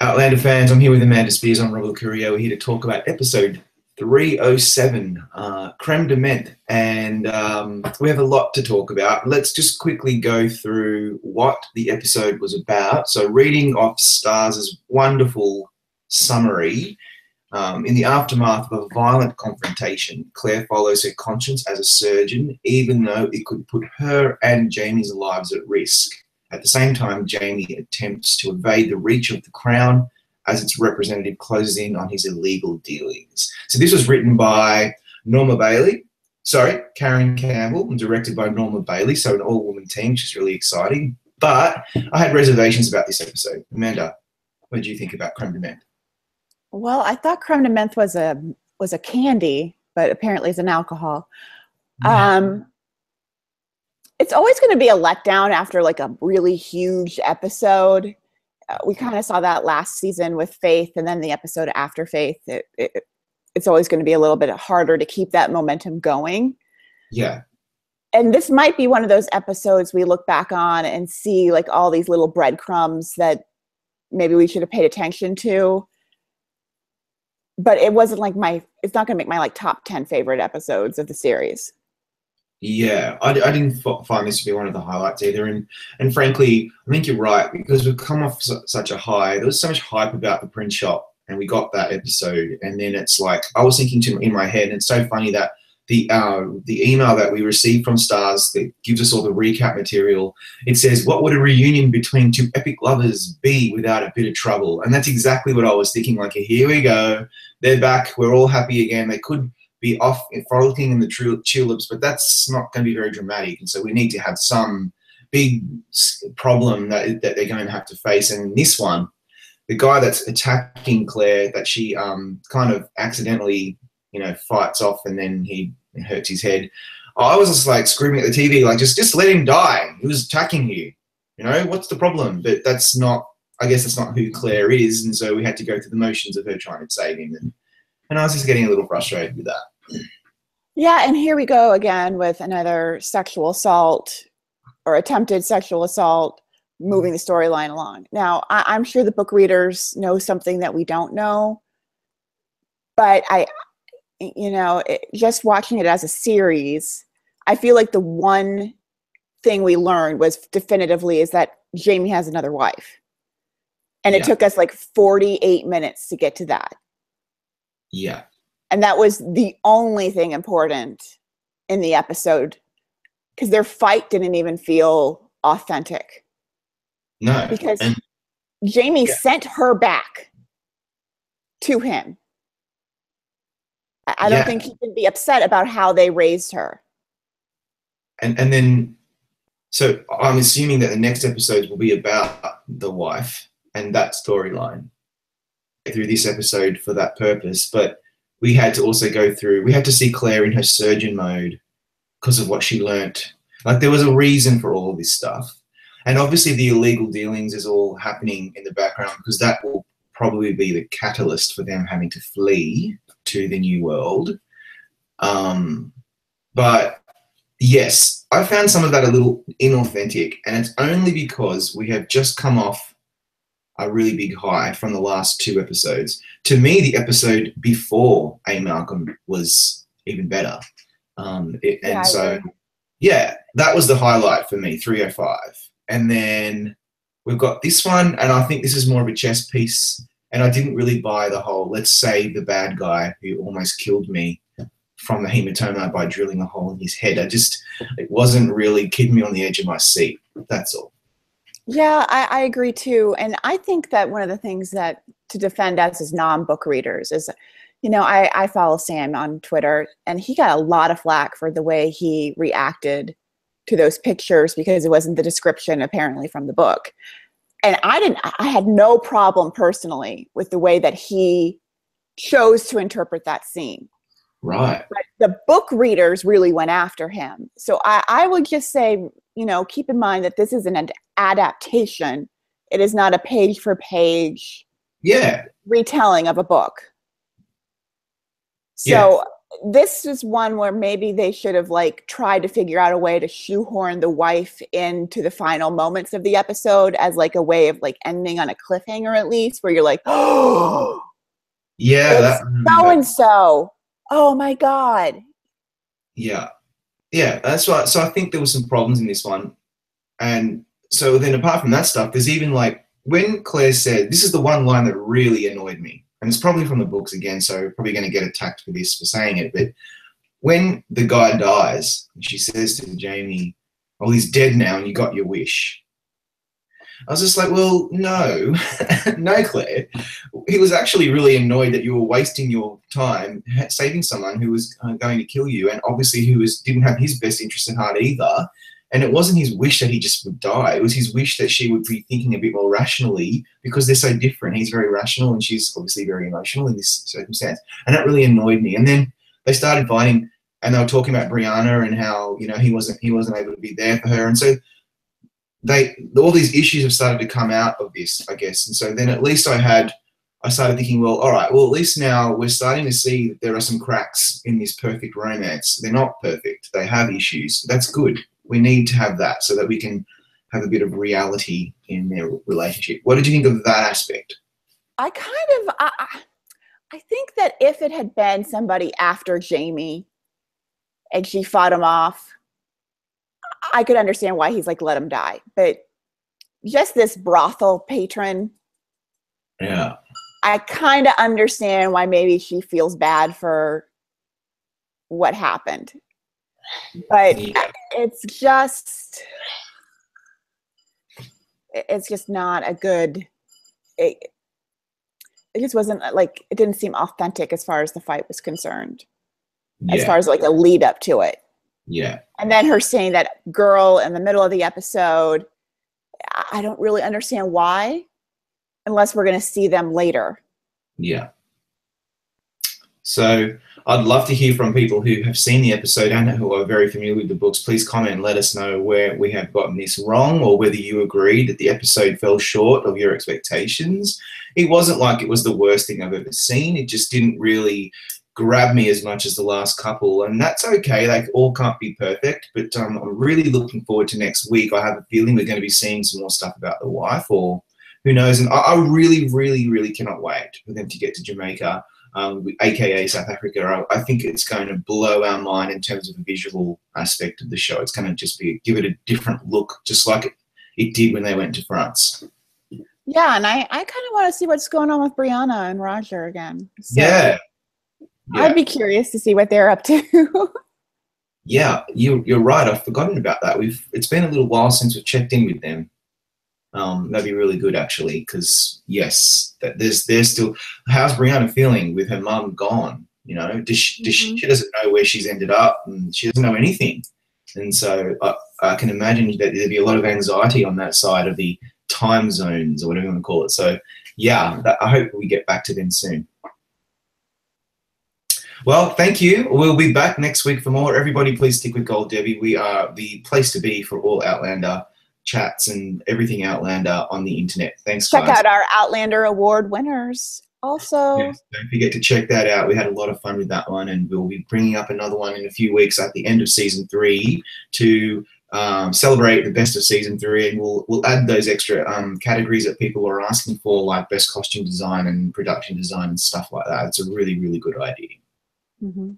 Outlander fans, I'm here with Amanda Spears. I'm Robert Licuria. We're here to talk about episode 307, Crème de Menthe. And we have a lot to talk about. Let's just quickly go through what the episode was about. So reading off Stars' wonderful summary, in the aftermath of a violent confrontation, Claire follows her conscience as a surgeon, even though it could put her and Jamie's lives at risk. At the same time, Jamie attempts to evade the reach of the Crown as its representative closes in on his illegal dealings. So this was written by Karen Campbell, and directed by Norma Bailey, so an all-woman team, which is really exciting. But I had reservations about this episode. Amanda, what did you think about Crème de Menthe? Well, I thought Crème de Menthe was a candy, but apparently it's an alcohol. It's always going to be a letdown after like a really huge episode. We kind of saw that last season with Faith, and then the episode after Faith. It's always going to be a little bit harder to keep that momentum going. Yeah. And this might be one of those episodes we look back on and see like all these little breadcrumbs that maybe we should have paid attention to. But it wasn't like it's not going to make my like top 10 favorite episodes of the series. Yeah, I didn't find this to be one of the highlights either. And frankly, I think you're right, because we've come off such a high. There was so much hype about the print shop, and we got that episode. And then it's like, I was thinking in my head, and it's so funny that the email that we received from Stars that gives us all the recap material, it says, what would a reunion between two epic lovers be without a bit of trouble? And that's exactly what I was thinking. Like, here we go. They're back. We're all happy again. They could be off frolicking in the tulips, but that's not going to be very dramatic. And so we need to have some big problem that they're going to have to face. And in this one, the guy that's attacking Claire, that she kind of accidentally, fights off, and then he hurts his head. I was just like screaming at the TV, like, just let him die. He was attacking you. What's the problem? But I guess that's not who Claire is. And so we had to go through the motions of her trying to save him. And I was just getting a little frustrated with that. Yeah, and here we go again with another sexual assault or attempted sexual assault, moving the storyline along. Now, I'm sure the book readers know something that we don't know, but just watching it as a series, I feel like the one thing we learned was definitively is that Jamie has another wife. And it took us like 48 minutes to get to that. Yeah. And that was the only thing important in the episode, because their fight didn't even feel authentic. No. Because Jamie sent her back to him. I don't think he can be upset about how they raised her. And then, so I'm assuming that the next episodes will be about the wife and that storyline through this episode for that purpose. But we had to also we had to see Claire in her surgeon mode because of what she learnt. Like, there was a reason for all of this stuff. And obviously the illegal dealings is all happening in the background, because that will probably be the catalyst for them having to flee to the new world. But yes, I found some of that a little inauthentic, and it's only because we have just come off a really big high from the last two episodes. To me, the episode before A. Malcolm was even better. That was the highlight for me, 305. And then we've got this one, and I think this is more of a chess piece, and I didn't really buy the whole, let's save the bad guy who almost killed me from the hematoma by drilling a hole in his head. It wasn't really keeping me on the edge of my seat. That's all. Yeah, I agree too. And I think that one of the things that to defend us as non-book readers is, I follow Sam on Twitter, and he got a lot of flack for the way he reacted to those pictures because it wasn't the description apparently from the book. And I had no problem personally with the way that he chose to interpret that scene. Right. But the book readers really went after him. So I would just say, keep in mind that this is an adaptation. It is not a page for page retelling of a book. So this is one where maybe they should have like tried to figure out a way to shoehorn the wife into the final moments of the episode as like a way of like ending on a cliffhanger, at least, where you're like, oh, Yeah, it's so and so. Oh my God. Yeah. Yeah, that's right. So I think there were some problems in this one. And so then apart from that stuff, there's even like when Claire said, this is the one line that really annoyed me. And it's probably from the books again, so probably going to get attacked for this, for saying it. But when the guy dies, she says to Jamie, oh, he's dead now and you got your wish. I was just like, well, no, no, Claire. He was actually really annoyed that you were wasting your time saving someone who was going to kill you, and obviously who didn't have his best interest at heart either. And it wasn't his wish that he just would die. It was his wish that she would be thinking a bit more rationally, because they're so different. He's very rational and she's obviously very emotional in this circumstance. And that really annoyed me. And then they started fighting and they were talking about Brianna and how, you know, he wasn't able to be there for her. And so all these issues have started to come out of this, I guess. And so then at least I started thinking, well, all right, well, at least now we're starting to see that there are some cracks in this perfect romance. They're not perfect. They have issues. That's good. We need to have that so that we can have a bit of reality in their relationship. What did you think of that aspect? I think that if it had been somebody after Jamie and she fought him off, I could understand why he's like, let him die. But just this brothel patron, yeah, I kind of understand why maybe she feels bad for what happened. But yeah. It's just not a good, it just wasn't like, it didn't seem authentic as far as the fight was concerned, as far as like a lead up to it. Yeah. And then her saying that girl in the middle of the episode, I don't really understand why, unless we're going to see them later. Yeah. So I'd love to hear from people who have seen the episode and who are very familiar with the books. Please comment and let us know where we have gotten this wrong, or whether you agree that the episode fell short of your expectations. It wasn't like it was the worst thing I've ever seen. It just didn't really grab me as much as the last couple, and that's okay. They all can't be perfect, but I'm really looking forward to next week. I have a feeling we're going to be seeing some more stuff about the wife, or who knows. And I really, really, really cannot wait for them to get to Jamaica. AKA South Africa. I think it's going to blow our mind in terms of the visual aspect of the show. It's going to just give it a different look, just like it did when they went to France. Yeah, and I kind of want to see what's going on with Brianna and Roger again. So yeah. I'd be curious to see what they're up to. Yeah, you're right. I've forgotten about that. It's been a little while since we've checked in with them. That'd be really good, actually, because yes, there's still. How's Brianna feeling with her mum gone? You know, she doesn't know where she's ended up, and she doesn't know anything. And so I can imagine that there'd be a lot of anxiety on that side of the time zones, or whatever you want to call it. So yeah, I hope we get back to them soon. Well, thank you. We'll be back next week for more. Everybody, please stick with Gold Debbie. We are the place to be for all Outlander chats and everything Outlander on the internet. Thanks, guys. Check out our Outlander Award winners also. Yes, don't forget to check that out. We had a lot of fun with that one, and we'll be bringing up another one in a few weeks at the end of season 3 to celebrate the best of season 3, and we'll add those extra categories that people are asking for, like best costume design and production design and stuff like that. It's a really, really good idea. Mm-hmm.